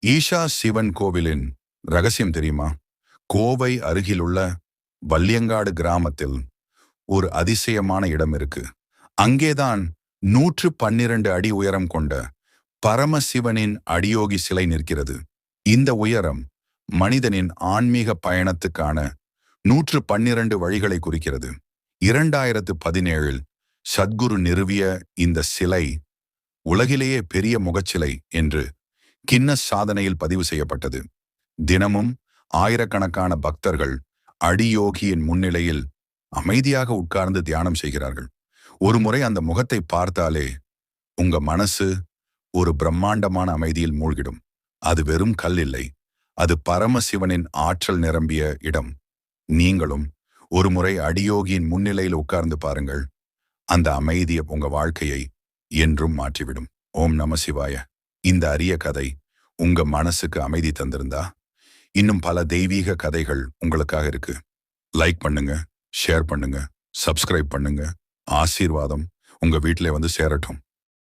ஈஷா சிவன் கோவிலின் ரகசியம் தெரியுமா? கோவை அருகிலுள்ள வல்லியங்காடு கிராமத்தில் ஒரு அதிசயமான இடம் இருக்கு. அங்கேதான் 112 அடி உயரம் கொண்ட பரமசிவனின் அடியோகி சிலை நிற்கிறது. இந்த உயரம் மனிதனின் ஆன்மீக பயணத்துக்கான 112 வழிகளை குறிக்கிறது. 2017 சத்குரு நிறுவிய இந்த சிலை உலகிலேயே பெரிய முகச்சிலை என்று கின்னஸ் சாதனையில் பதிவு செய்யப்பட்டது. தினமும் ஆயிரக்கணக்கான பக்தர்கள் அடியோகியின் முன்னிலையில் அமைதியாக உட்கார்ந்து தியானம் செய்கிறார்கள். ஒருமுறை அந்த முகத்தை பார்த்தாலே உங்க மனசு ஒரு பிரம்மாண்டமான அமைதியில் மூழ்கிடும். அது வெறும் கல் இல்லை, அது பரமசிவனின் ஆற்றல் நிரம்பிய இடம். நீங்களும் ஒருமுறை அடியோகியின் முன்னிலையில் உட்கார்ந்து பாருங்கள். அந்த அமைதி உங்க வாழ்க்கையை என்றும் மாற்றிவிடும். ஓம் நம சிவாய. இந்த அரிய கதை உங்க மனசுக்கு அமைதி தந்திருந்தா, இன்னும் பல தெய்வீக கதைகள் உங்களுக்காக இருக்கு. லைக் பண்ணுங்க, ஷேர் பண்ணுங்க, சப்ஸ்கிரைப் பண்ணுங்க. ஆசீர்வாதம் உங்க வீட்டிலே வந்து சேரட்டும்.